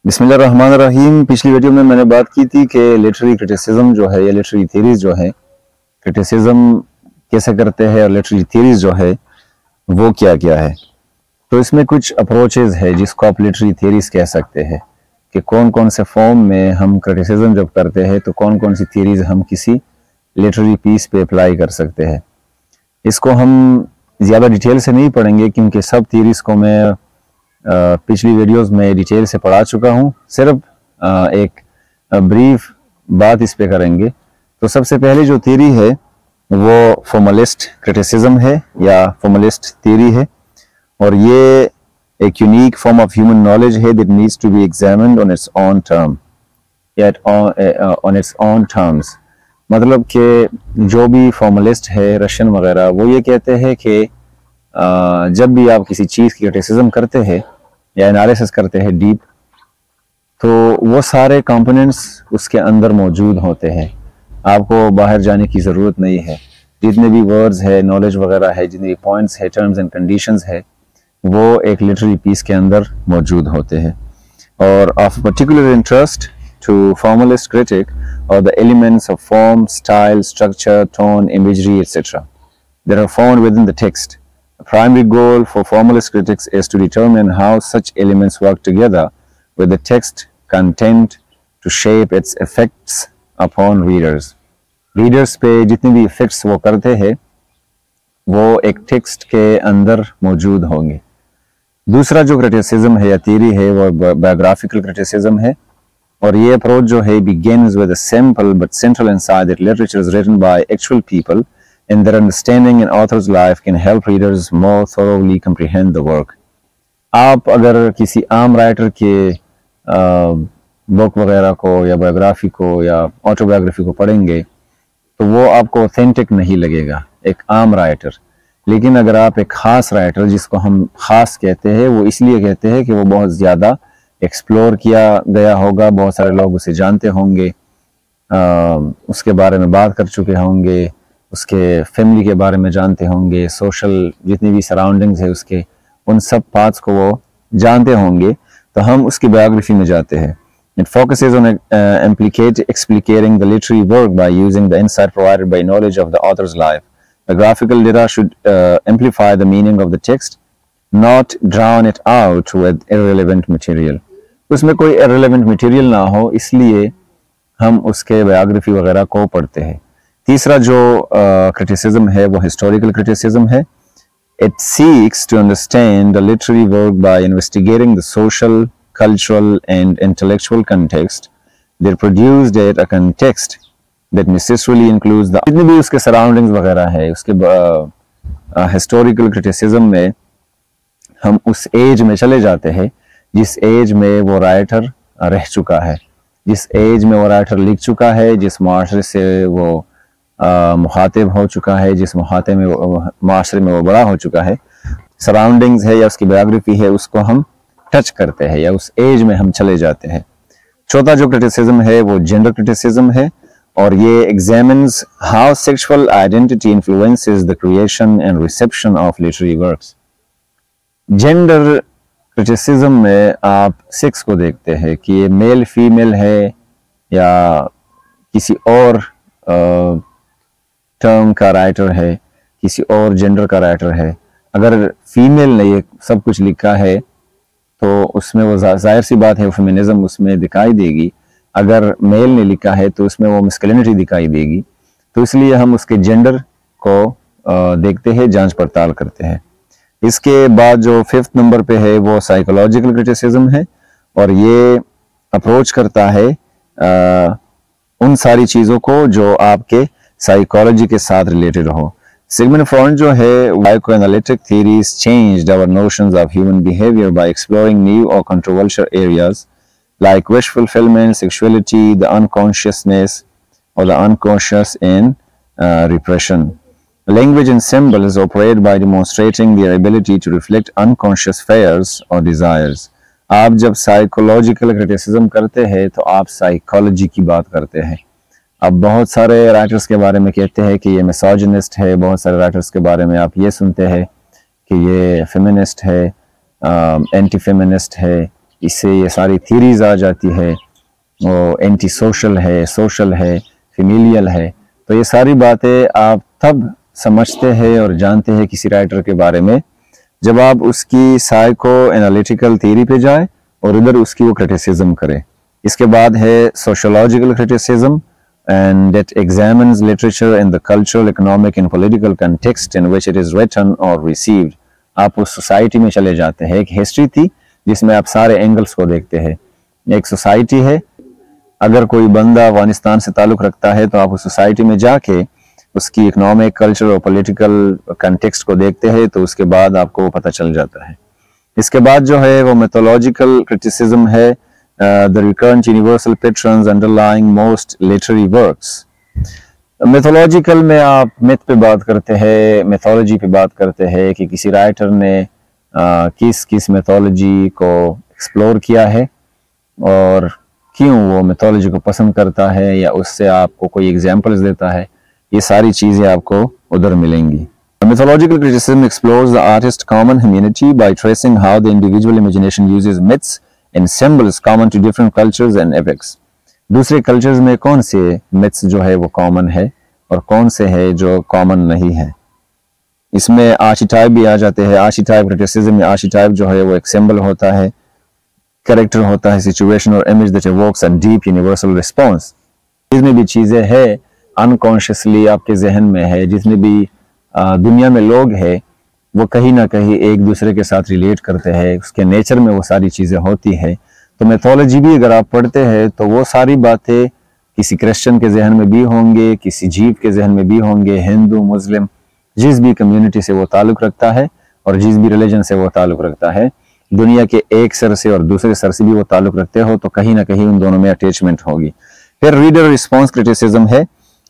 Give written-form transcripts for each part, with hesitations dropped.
बिस्मिल्लाहिर्रहमानिर्रहीम। पिछली वीडियो में मैंने बात की थी कि लिटरेरी क्रिटिसिज्म जो है या लिटरेरी थीरीज जो है, क्रिटिसिज्म कैसे करते हैं और लिटरेरी थीरीज जो है वो क्या क्या है। तो इसमें कुछ अप्रोचेज है जिसको आप लिटरेरी थीरीज कह सकते हैं कि कौन कौन से फॉर्म में हम क्रिटिसिज्म जब करते हैं तो कौन कौन सी थीरीज हम किसी लिटरेरी पीस पे अप्लाई कर सकते हैं। इसको हम ज़्यादा डिटेल से नहीं पढ़ेंगे क्योंकि सब थीरीज को मैं पिछली वीडियोस में डिटेल से पढ़ा चुका हूँ। सिर्फ एक ब्रीफ बात इस पे करेंगे। तो सबसे पहले जो थीरी है वो फॉर्मलिस्ट क्रिटिसिज्म है या फॉर्मलिस्ट थीरी है, और ये एक unique form of human knowledge है that needs to be examined on its own term या ऑन इट्स ओन टर्म्स। मतलब कि जो भी फॉर्मलिस्ट है रशियन वगैरह वो ये कहते हैं कि जब भी आप किसी चीज़ की क्रिटिसिज्म करते हैं या एनालिसिस करते हैं डीप, तो वो सारे कंपोनेंट्स उसके अंदर मौजूद होते हैं। आपको बाहर जाने की ज़रूरत नहीं है। जितने भी वर्ड्स है, नॉलेज वगैरह है, जितने भी पॉइंट्स है, टर्म्स एंड कंडीशंस है, वो एक लिटरेरी पीस के अंदर मौजूद होते हैं। और of particular interest to formalist critic और the elements of form, style, structure, tone, imagery etcetera that are found within the text. The primary goal for formalist critics is to determine how such elements work together with the text content to shape its effects upon readers. Readers पे जितने भी effects वो करते हैं वो एक text के अंदर मौजूद होंगे। दूसरा जो criticism है या theory है वो biographical criticism है, और ये approach जो है begins with a simple but central insight that literature is written by actual people and their understanding an author's life can help readers more thoroughly comprehend the work. आप अगर किसी आम writer के बुक वगैरह को या बायोग्राफी को या ऑटोबायोग्राफी को पढ़ेंगे तो वो आपको ऑथेंटिक नहीं लगेगा, एक आम राइटर। लेकिन अगर आप एक ख़ास राइटर, जिसको हम ख़ास कहते हैं, वो इसलिए कहते हैं कि वो बहुत ज़्यादा एक्सप्लोर किया गया होगा, बहुत सारे लोग उसे जानते होंगे, उसके बारे में बात कर चुके होंगे, उसके फैमिली के बारे में जानते होंगे, सोशल जितनी भी सराउंडिंग्स है उसके, उन सब पार्ट्स को वो जानते होंगे, तो हम उसकी बायोग्राफी में जाते हैं। It focuses on explicating the literary work by using the insight provided by knowledge of the author's life. The graphical data should amplify the meaning of the text, not drown it out with irrelevant material. उसमें कोई irrelevant material ना हो, इसलिए हम उसके biography वगैरह को पढ़ते हैं। तीसरा जो क्रिटिसिज्म है वो हिस्टोरिकल क्रिटिसिज्म है। It seeks to understand the literary work by investigating the social, cultural and intellectual context that produced it, a context that necessarily includes the जितने भी उसके सराउंडिंग्स वगैरह है। उसके हिस्टोरिकल क्रिटिसिज्म में हम उस एज में चले जाते हैं जिस एज में वो राइटर रह चुका है, जिस एज में वो राइटर लिख चुका है, जिस माशरे से वो मुखातिब हो चुका है, जिस माशरे में वो बड़ा हो चुका है। सराउंडिंग्स है या उसकी बायोग्राफी है, उसको हम टच करते हैं या उस एज में हम चले जाते हैं। चौथा जो क्रिटिसिज्म है वो जेंडर क्रिटिसिज्म है, और ये examines how sexual identity influences the creation and reception of literary works. Gender criticism में आप सेक्स को देखते हैं कि ये मेल फीमेल है या किसी और टर्म का राइटर है, किसी और जेंडर का राइटर है। अगर फीमेल ने ये सब कुछ लिखा है तो उसमें वो जाहिर सी बात है फेमिनिज्म उसमें दिखाई देगी। अगर मेल ने लिखा है तो उसमें वो मैस्कुलिनिटी दिखाई देगी। तो इसलिए हम उसके जेंडर को देखते हैं, जांच पड़ताल करते हैं। इसके बाद जो 5th नंबर पे है वो साइकोलॉजिकल क्रिटिसिज्म है, और ये अप्रोच करता है उन सारी चीज़ों को जो आपके साइकोलॉजी के साथ रिलेटेड हो। सिगमंड फ्रॉइड जो है psychoanalytic theories changed our notions of human behavior by exploring new or controversial areas like wish fulfillment, sexuality, the unconsciousness or the unconscious in repression. Language and symbols operate by demonstrating their ability to reflect unconscious fears or desires. आप जब psychological criticism करते हैं तो आप psychology की बात करते हैं। अब बहुत सारे राइटर्स के बारे में कहते हैं कि ये मिसोजिनिस्ट है, बहुत सारे राइटर्स के बारे में आप ये सुनते हैं कि ये फेमिनिस्ट है, एंटी फेमिनिस्ट है, इससे ये सारी थीरीज आ जाती है, वो एंटी सोशल है, सोशल है, फेमिलियल है। तो ये सारी बातें आप तब समझते हैं और जानते हैं किसी राइटर के बारे में जब आप उसकी साइको एनालिटिकल थ्योरी पे जाए और उधर उसकी वो क्रिटिसिज्म करें। इसके बाद है sociological criticism, and that examines literature in the cultural, economic and political context in which it is written or received। आप उस सोसाइटी में चले जाते हैं। एक हिस्ट्री थी जिसमें आप सारे एंगल्स को देखते हैं। एक सोसाइटी है, अगर कोई बंदा अफगानिस्तान से ताल्लुक रखता है तो आप उस सोसाइटी में जाके उसकी इकोनॉमिक, कल्चर और पॉलिटिकल कंटेक्स्ट को देखते हैं, तो उसके बाद आपको वो पता चल जाता है। इसके बाद जो है वो मेथोलॉजिकल क्रिटिसिज्म है, the recurrent universal patterns underlying most literary works। Mythological में आप मिथ पे बात करते हैं, मेथोलॉजी पे बात करते हैं कि किसी राइटर ने किस किस मेथोलॉजी को एक्सप्लोर किया है और क्यों वो मेथोलॉजी को पसंद करता है, या उससे आपको कोई एग्जांपल्स देता है। ये सारी चीजें आपको उधर मिलेंगी। Mythological criticism explores the artist's common humanity by tracing how the individual imagination uses myths and symbols common to different cultures and epochs। दूसरे कल्चर्स में कौन से मिथ्स जो है वो कॉमन है और कौन से है जो कॉमन नहीं है। इसमें आर्chetype भी आ जाते हैं। आर्chetype क्रिटिसिज्म में आर्chetype जो है वो एक सिंबल होता है, कैरेक्टर होता है, सिचुएशन और image that evokes a deep universal response। इसमें भी चीजें है अनकॉन्शियसली आपके जहन में है, जितने भी दुनिया में लोग हैं वो कहीं ना कहीं एक दूसरे के साथ रिलेट करते हैं, उसके नेचर में वो सारी चीज़ें होती है। तो मैथोलॉजी भी अगर आप पढ़ते हैं तो वो सारी बातें किसी क्रिश्चियन के जहन में भी होंगे, किसी जीव के जहन में भी होंगे, हिंदू, मुस्लिम, जिस भी कम्युनिटी से वो ताल्लुक़ रखता है और जिस भी रिलीजन से वो ताल्लुक़ रखता है, दुनिया के एक सर से और दूसरे सर से भी वो ताल्लुक़ रखते हो तो कहीं ना कहीं उन दोनों में अटैचमेंट होगी। फिर रीडर रिस्पॉन्स क्रिटिसिज्म है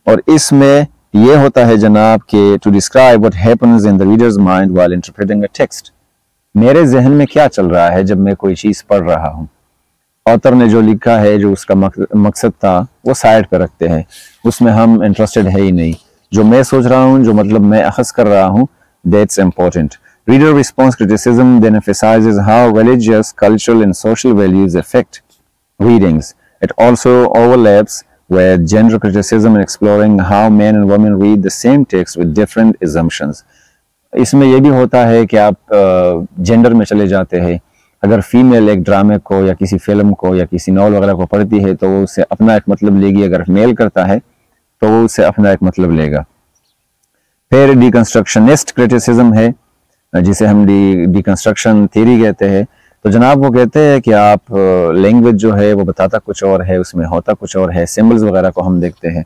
और इसमें ये होता है जनाब कि to describe what happens in the reader's mind while interpreting a text. मेरे जहन में क्या चल रहा है जब मैं कोई चीज़ पढ़ रहा हूँ। ऑथर ने जो लिखा है, जो उसका मकसद था, वो साइड पे रखते हैं, उसमें हम इंटरेस्टेड है ही नहीं। जो मैं सोच रहा हूँ, जो मतलब मैं अखज़ कर रहा हूँ, that's important. Reader response criticism then emphasizes how religious, cultural and social values affect readings। It also overlaps with gender criticism and exploring how men and women read the same text with different assumptions। इसमें यह भी होता है कि आप gender में चले जाते हैं। अगर फीमेल एक ड्रामे को या किसी फिल्म को या किसी नॉवल वगैरह को पढ़ती है तो वो उससे अपना एक मतलब लेगी, अगर मेल करता है तो वो उससे अपना एक मतलब लेगा। फिर डिकंस्ट्रक्शनिस्ट क्रिटिसिज्म है, जिसे हम डिकंस्ट्रक्शन थ्योरी कहते हैं। तो जनाब वो कहते हैं कि आप लैंग्वेज जो है वो बताता कुछ और है, उसमें होता कुछ और है। सिंबल्स वगैरह को हम देखते हैं।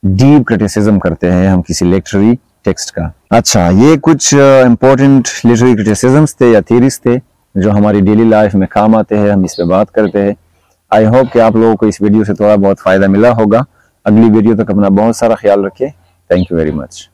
डीप क्रिटिसिज्म करते हैं हम किसी लिटरेरी टेक्स्ट का। अच्छा, ये कुछ इंपॉर्टेंट लिटरेरी क्रिटिसिज्म्स थे या थ्योरीज थे जो हमारी डेली लाइफ में काम आते हैं, हम इस पे बात करते हैं। आई होप कि आप लोगों को इस वीडियो से थोड़ा बहुत फायदा मिला होगा। अगली वीडियो तक अपना बहुत सारा ख्याल रखिए। Thank you very much.